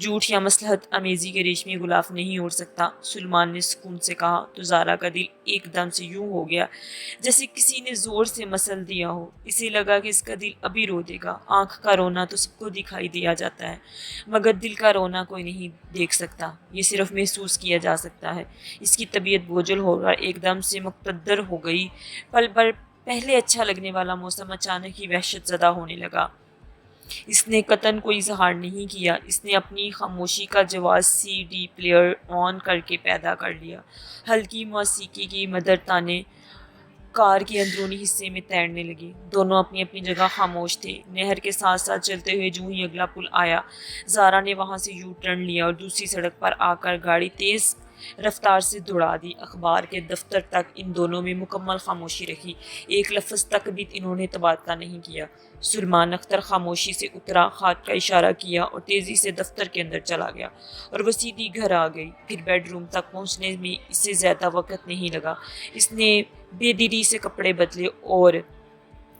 جھوٹ یا مصلحت امیزی کے ریشمی غلاف نہیں اڑ سکتا، سلمان نے سکون سے کہا تو زارا کا دل ایک دم سے یوں ہو گیا جیسے کسی نے زور سے مسل دیا ہو۔ اسے لگا کہ اس کا دل ابھی رو دے گا۔ آنکھ کا رونا تو سب کو دکھائی دیا جاتا ہے مگر دل کا رونا کوئی نہیں دیکھ سکتا، یہ صرف محسوس کیا جا سکتا ہے۔ اس کی طبیعت بوجھل ہو کر ایک دم سے مقتدر ہو گئی۔ پل بھر پہلے اچھا لگنے والا موسم اچانک ہی وحشت زدہ ہونے لگا۔ اس نے قطعاً کوئی اظہار نہیں کیا، اس نے اپنی خاموشی کا جواز سی ڈی پلیئر آن کر کے پیدا کر لیا۔ ہلکی موسیقی کی مدر تانے کار کے اندرونی حصے میں تیرنے لگے۔ دونوں اپنی اپنی جگہ خاموش تھے۔ نہر کے ساتھ ساتھ چلتے ہوئے جو ہی اگلا پل آیا، زارا نے وہاں سے یو ٹرن لیا اور دوسری سڑک پر آ کر گاڑی تیز رفتار سے دوڑا دی۔ اخبار کے دفتر تک ان دونوں میں مکمل خاموشی رہی، ایک لفظ تک بھی انہوں نے تبادلہ نہیں کیا۔ سلمان اختر خاموشی سے اترا، ہاتھ کا اشارہ کیا اور تیزی سے دفتر کے اندر چلا گیا اور وہ سیدھی گھر آ گئی۔ پھر بیڈ روم تک پہنچنے میں اسے زیادہ وقت نہیں لگا۔ اس نے بے دلی سے کپڑے بدلے اور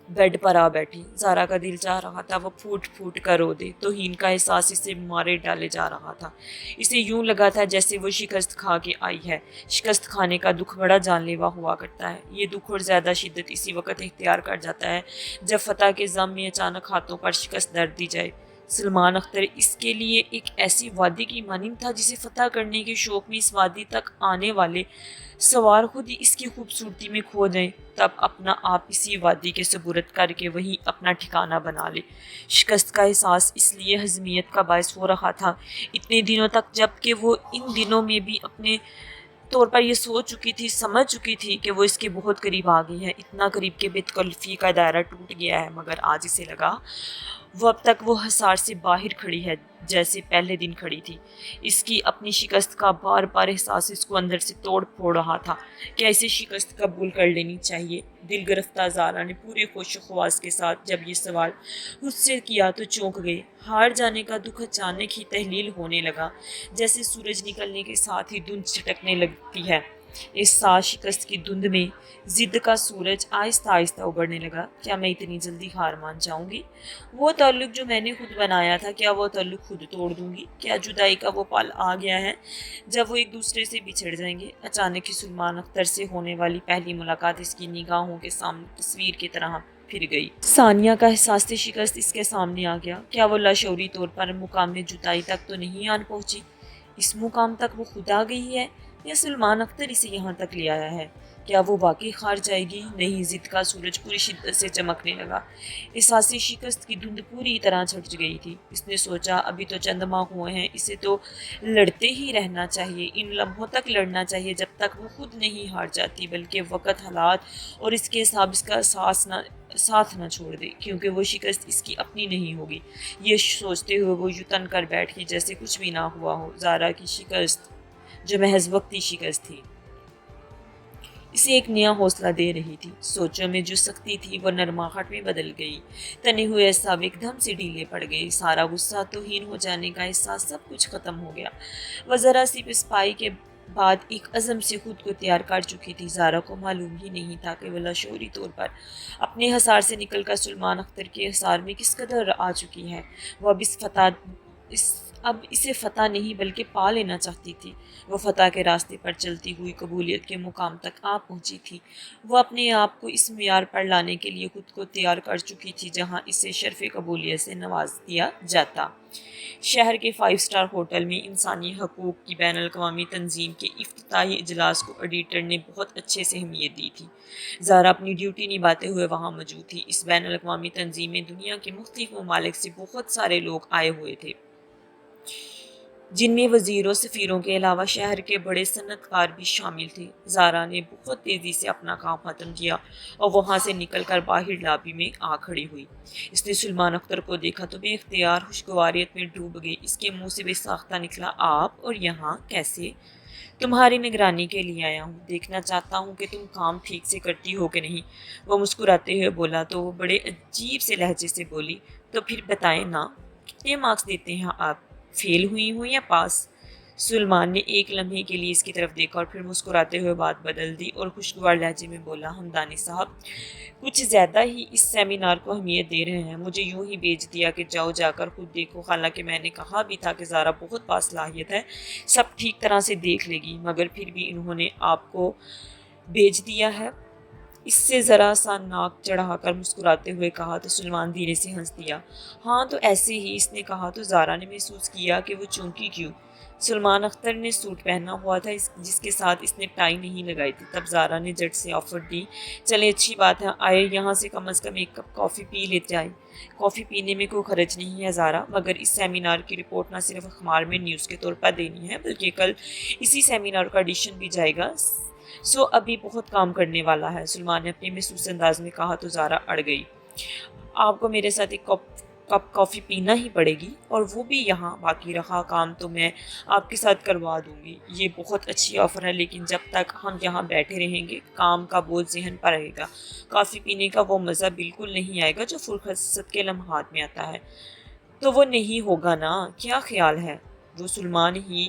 بیڈ پر آ بیٹھی۔ زارا کا دل چاہ رہا تھا وہ پھوٹ پھوٹ کر رو دے، توہین کا احساس اسے مارے ڈالے جا رہا تھا۔ اسے یوں لگا تھا جیسے وہ شکست کھا کے آئی ہے۔ شکست کھانے کا دکھ بڑا جان لیوا ہوا کرتا ہے۔ یہ دکھ اور زیادہ شدت اسی وقت اختیار کر جاتا ہے جب فتح کے ضم میں اچانک ہاتھوں پر شکست در دی جائے۔ سلمان اختر اس کے لیے ایک ایسی وادی کی مانند تھا جسے فتح کرنے کے شوق میں اس وادی تک آنے والے سوار خود ہی اس کی خوبصورتی میں کھو جائیں، تب اپنا آپ اسی وادی کے سپرد کر کے وہیں اپنا ٹھکانہ بنا لے۔ شکست کا احساس اس لیے حزمیت کا باعث ہو رہا تھا اتنے دنوں تک، جب کہ وہ ان دنوں میں بھی اپنے طور پر یہ سوچ چکی تھی، سمجھ چکی تھی کہ وہ اس کے بہت قریب آ گئی ہے، اتنا قریب کہ بے تکلفی کا دائرہ ٹوٹ گیا ہے، مگر آج اسے لگا وہ اب تک وہ حصار سے باہر کھڑی ہے جیسے پہلے دن کھڑی تھی۔ اس کی اپنی شکست کا بار بار احساس اس کو اندر سے توڑ پھوڑ رہا تھا۔ کیا اسے شکست قبول کر لینی چاہیے؟ دل گرفتہ زارا نے پورے ہوش و خواص کے ساتھ جب یہ سوال خود سے کیا تو چونک گئی۔ ہار جانے کا دکھ اچانک ہی تحلیل ہونے لگا، جیسے سورج نکلنے کے ساتھ ہی دھند چھٹکنے لگتی ہے۔ اس ساتھ شکست کی دھند میں ضد کا سورج آہستہ آہستہ ابھرنے لگا۔ کیا میں اتنی جلدی ہار مان جاؤں گی؟ وہ تعلق جو میں نے خود بنایا تھا، کیا وہ تعلق خود توڑ دوں گی؟ کیا جدائی کا وہ پل آ گیا ہے جب وہ ایک دوسرے سے بچھڑ جائیں گے؟ اچانک ہی سلمان اختر سے ہونے والی پہلی ملاقات اس کی نگاہوں کے سامنے تصویر کی طرح پھر گئی۔ ثانیہ کا احساس شکست اس کے سامنے آ گیا۔ کیا وہ لاشعوری طور پر مقام جدائی تک تو نہیں آن پہنچی؟ اس مقام تک وہ خود آ گئی ہے یا سلمان اختر اسے یہاں تک لے آیا ہے؟ کیا وہ واقعی ہار جائے گی؟ نہیں، ضد کا سورج پوری شدت سے چمکنے لگا۔ احساس شکست کی دھند پوری طرح چھٹ گئی تھی۔ اس نے سوچا ابھی تو چند ماہ ہوئے ہیں، اسے تو لڑتے ہی رہنا چاہیے، ان لمحوں تک لڑنا چاہیے جب تک وہ خود نہیں ہار جاتی، بلکہ وقت، حالات اور اس کے حساب اس کا ساتھ نہ چھوڑ دے، کیونکہ وہ شکست اس کی اپنی نہیں ہوگی۔ یہ سوچتے ہوئے وہ یوں کر بیٹھی جیسے کچھ بھی نہ ہوا ہو۔ زارا کی شکست جو محض وقتی شکست تھی، اسے ایک نیا حوصلہ دے رہی تھی۔ سوچوں میں جو سختی تھی وہ نرماہٹ میں بدل گئی، تنے ہوئے اعصاب ایک دم سے ڈھیلے پڑ گئے، سارا غصہ، توہین ہو جانے کا احساس، سب کچھ ختم ہو گیا۔ وہ ذرا سی پسپائی کے بعد ایک عزم سے خود کو تیار کر چکی تھی۔ زارا کو معلوم ہی نہیں تھا کہ وہ لاشعوری طور پر اپنے حصار سے نکل کر سلمان اختر کے حصار میں کس قدر آ چکی ہے۔ وہ اب اسے فتح نہیں بلکہ پا لینا چاہتی تھی۔ وہ فتح کے راستے پر چلتی ہوئی قبولیت کے مقام تک آ پہنچی تھی۔ وہ اپنے آپ کو اس معیار پر لانے کے لیے خود کو تیار کر چکی تھی جہاں اسے شرف قبولیت سے نواز دیا جاتا۔ شہر کے 5 اسٹار ہوٹل میں انسانی حقوق کی بین الاقوامی تنظیم کے افتتاحی اجلاس کو ایڈیٹر نے بہت اچھے سے اہمیت دی تھی۔ زارا اپنی ڈیوٹی نبھاتے ہوئے وہاں موجود تھی۔ اس بین الاقوامی تنظیم میں دنیا کے مختلف ممالک سے بہت سارے لوگ آئے ہوئے تھے، جن میں وزیروں، سفیروں کے علاوہ شہر کے بڑے صنعت کار بھی شامل تھے۔ زارا نے بہت تیزی سے اپنا کام ختم کیا اور وہاں سے نکل کر باہر لابی میں آ کھڑی ہوئی۔ اس نے سلمان اختر کو دیکھا تو بے اختیار خوشگواریت میں ڈوب گئی۔ اس کے منہ سے بے ساختہ نکلا، آپ اور یہاں کیسے؟ تمہاری نگرانی کے لیے آیا ہوں، دیکھنا چاہتا ہوں کہ تم کام ٹھیک سے کرتی ہو کہ نہیں۔ وہ مسکراتے ہوئے بولا تو وہ بڑے عجیب سے لہجے سے بولی، تو پھر بتائیں نا، کتنے مارکس دیتے ہیں آپ؟ فیل ہوئی ہوں یا پاس؟ سلمان نے ایک لمحے کے لیے اس کی طرف دیکھا اور پھر مسکراتے ہوئے بات بدل دی اور خوشگوار لہجے میں بولا، ہمدانی صاحب کچھ زیادہ ہی اس سیمینار کو اہمیت دے رہے ہیں، مجھے یوں ہی بھیج دیا کہ جاؤ جا کر خود دیکھو، حالانکہ میں نے کہا بھی تھا کہ زارا بہت باصلاحیت ہے، سب ٹھیک طرح سے دیکھ لے گی، مگر پھر بھی انہوں نے آپ کو بھیج دیا ہے۔ اس سے ذرا سا ناک چڑھا کر مسکراتے ہوئے کہا تو سلمان دھیرے سے ہنس دیا۔ ہاں تو ایسے ہی، اس نے کہا تو زارا نے محسوس کیا کہ وہ چونکی کیوں۔ سلمان اختر نے سوٹ پہنا ہوا تھا جس کے ساتھ اس نے ٹائی نہیں لگائی تھی۔ تب زارا نے جٹ سے آفر دی، چلے اچھی بات ہے، آئے یہاں سے کم از کم ایک کپ کافی پی لے جائے۔ کافی پینے میں کوئی خرچ نہیں ہے زارا، مگر اس سیمینار کی رپورٹ نہ صرف اخبار میں نیوز کے طور پر دینی ہے بلکہ کل اسی سیمینار کا ایڈیشن بھی جائے گا، سو ابھی بہت کام کرنے والا ہے۔ سلمان نے اپنے محسوس انداز میں کہا تو زارا اڑ گئی۔ آپ کو میرے ساتھ ایک کپ کافی پینا ہی پڑے گی، اور وہ بھی یہاں، باقی رہا کام تو میں آپ کے ساتھ کروا دوں گی۔ یہ بہت اچھی آفر ہے، لیکن جب تک ہم یہاں بیٹھے رہیں گے کام کا بوجھ ذہن پر رہے گا، کافی پینے کا وہ مزہ بالکل نہیں آئے گا جو فرصت کے لمحات میں آتا ہے۔ تو وہ نہیں ہوگا نا؟ کیا خیال ہے؟ وہ سلمان ہی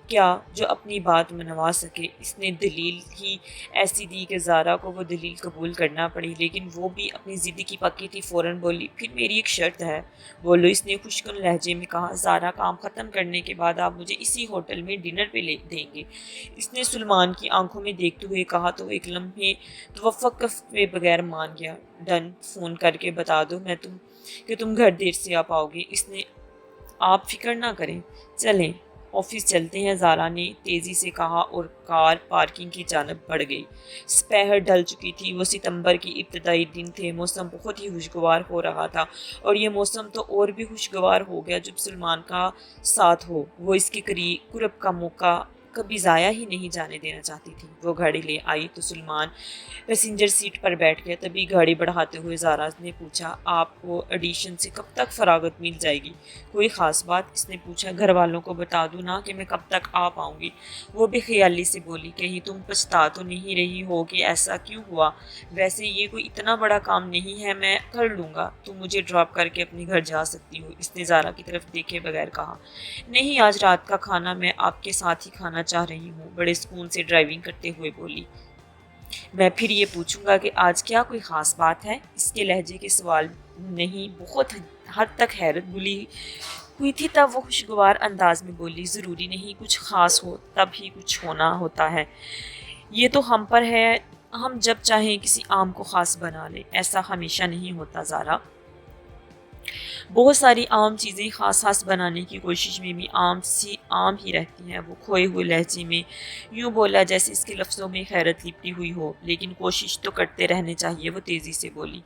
کیا جو اپنی بات منوا سکے؟ اس نے دلیل ہی ایسی دی کہ زارا کو وہ دلیل قبول کرنا پڑی، لیکن وہ بھی اپنی ضد کی پکی تھی، فوراً بولی، پھر میری ایک شرط ہے۔ بولو، اس نے خوشکن لہجے میں کہا۔ زارا، کام ختم کرنے کے بعد آپ مجھے اسی ہوٹل میں ڈنر پہ لے دیں گے، اس نے سلمان کی آنکھوں میں دیکھتے ہوئے کہا تو ایک لمحے توقف کے بغیر مان گیا۔ ڈن، فون کر کے بتا دو کہ تم گھر دیر سے آ پاؤ گے۔ اس نے آپ فکر نہ کریں، چلیں آفس چلتے ہیں، زارا نے تیزی سے کہا اور کار پارکنگ کی جانب بڑھ گئی۔ سپہر ڈھل چکی تھی، وہ ستمبر کی ابتدائی دن تھے، موسم بہت ہی خوشگوار ہو رہا تھا، اور یہ موسم تو اور بھی خوشگوار ہو گیا جب سلمان کا ساتھ ہو۔ وہ اس کے قرب کا موقع کبھی ضائع ہی نہیں جانے دینا چاہتی تھی۔ وہ گاڑی لے آئی تو سلمان پیسنجر سیٹ پر بیٹھ گیا۔ تبھی گاڑی بڑھاتے ہوئے زارا نے پوچھا، آپ کو ایڈیشن سے کب تک فراغت مل جائے گی؟ کوئی خاص بات؟ اس نے پوچھا۔ گھر والوں کو بتا دوں نا کہ میں کب تک آ پاؤں گی؟ وہ بے خیالی سے بولی۔ کہیں تم پچھتا تو نہیں رہی ہو کہ ایسا کیوں ہوا؟ ویسے یہ کوئی اتنا بڑا کام نہیں ہے، میں کر لوں گا، تم مجھے ڈراپ کر کے اپنے گھر جا سکتی ہو، اس نے زارا کی طرف دیکھے بغیر کہا۔ نہیں، آج رات کا کھانا میں آپ کے ساتھ ہی کھانا چاہ رہی ہوں، بڑے سکون سے ڈرائیونگ کرتے ہوئے بولی۔ میں پھر یہ پوچھوں گا کہ آج کیا کوئی خاص بات ہے؟ اس کے لہجے کے سوال نہیں بہت حد تک حیرت بھلی ہوئی تھی، تب وہ خوشگوار انداز میں بولی، ضروری نہیں کچھ خاص ہو تب ہی کچھ ہونا ہوتا ہے، یہ تو ہم پر ہے، ہم جب چاہیں کسی عام کو خاص بنا لیں، ایسا ہمیشہ نہیں ہوتا زارا۔ بہت ساری عام چیزیں خاص بنانے کی کوشش میں بھی عام ہی رہتی ہیں۔ وہ کھوئے ہوئے لہجے میں یوں بولا جیسے اس کے لفظوں میں خیرت لپٹی ہوئی ہو، لیکن کوشش تو کرتے رہنے چاہیے۔ وہ تیزی سے بولی،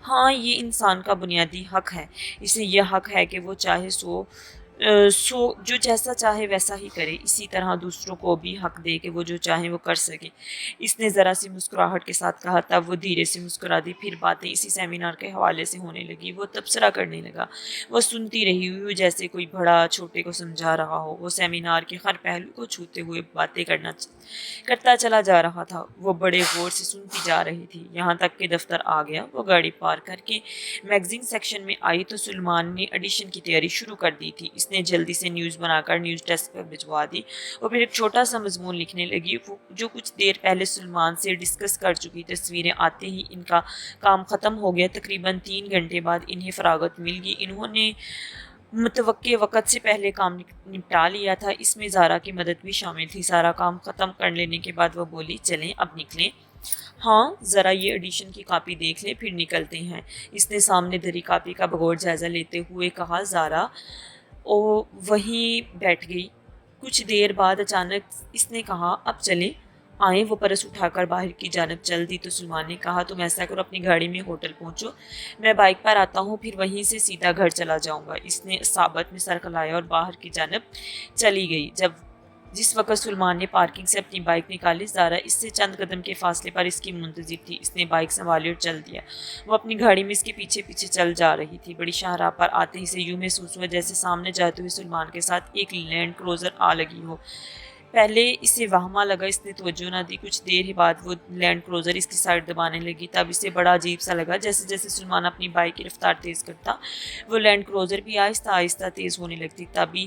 ہاں یہ انسان کا بنیادی حق ہے، اسے یہ حق ہے کہ وہ چاہے جو جیسا چاہے ویسا ہی کرے، اسی طرح دوسروں کو بھی حق دے کہ وہ جو چاہیں وہ کر سکے، اس نے ذرا سی مسکراہٹ کے ساتھ کہا۔ تب وہ دھیرے سے مسکرا دی، پھر باتیں اسی سیمینار کے حوالے سے ہونے لگی۔ وہ تبصرہ کرنے لگا، وہ سنتی رہی ہوئی جیسے کوئی بڑا چھوٹے کو سمجھا رہا ہو۔ وہ سیمینار کے ہر پہلو کو چھوتے ہوئے باتیں کرتا چلا جا رہا تھا، وہ بڑے غور سے سنتی جا رہی تھی، یہاں تک کہ دفتر آ گیا۔ وہ گاڑی پارک کر کے میگزین سیکشن میں آئی تو سلمان نے ایڈیشن کی تیاری شروع کر دی تھی۔ اس نے جلدی سے نیوز بنا کر نیوز ڈیسک پر بھجوا دی اور پھر ایک چھوٹا سا مضمون لکھنے لگی جو کچھ دیر پہلے سلمان سے ڈسکس کر چکی۔ تصویریں آتے ہی ان کا کام ختم ہو گیا، تقریباً 3 گھنٹے بعد انہیں فراغت مل گئی۔ انہوں نے متوقع وقت سے پہلے کام نپٹا لیا تھا، اس میں زارا کی مدد بھی شامل تھی۔ سارا کام ختم کر لینے کے بعد وہ بولی، چلیں اب نکلیں۔ ہاں، ذرا یہ ایڈیشن کی کاپی دیکھ لیں پھر نکلتے ہیں، اس نے سامنے دری کاپی کا بغور جائزہ لیتے ہوئے کہا۔ زارا وہیں بیٹھ گئی۔ کچھ دیر بعد اچانک اس نے کہا، اب چلیں آئیں۔ وہ پرس اٹھا کر باہر کی جانب چل دی تو سلمان نے کہا، تم ایسا کرو اپنی گاڑی میں ہوٹل پہنچو، میں بائک پر آتا ہوں، پھر وہیں سے سیدھا گھر چلا جاؤں گا۔ اس نے صابت میں سر کھلایا اور باہر کی جانب چلی گئی۔ جس وقت سلمان نے پارکنگ سے اپنی بائک نکالی، زارا اس سے چند قدم کے فاصلے پر اس کی منتظر تھی۔ اس نے بائک سنبھالی اور چل دیا۔ وہ اپنی گاڑی میں اس کے پیچھے پیچھے چل جا رہی تھی۔ بڑی شاہراہ پر آتے ہی سے یوں محسوس ہوا جیسے سامنے جاتے ہوئے سلمان کے ساتھ ایک لینڈ کروزر آ لگی ہو۔ پہلے اسے وہمہ لگا، اس نے توجہ نہ دی۔ کچھ دیر بعد وہ لینڈ کروزر اس کی سائڈ دبانے لگی، تب اسے بڑا عجیب سا لگا، جیسے جیسے سلمان اپنی بائک کی رفتار تیز کرتا وہ لینڈ کروزر بھی آہستہ آہستہ تیز ہونے لگتی۔ تبھی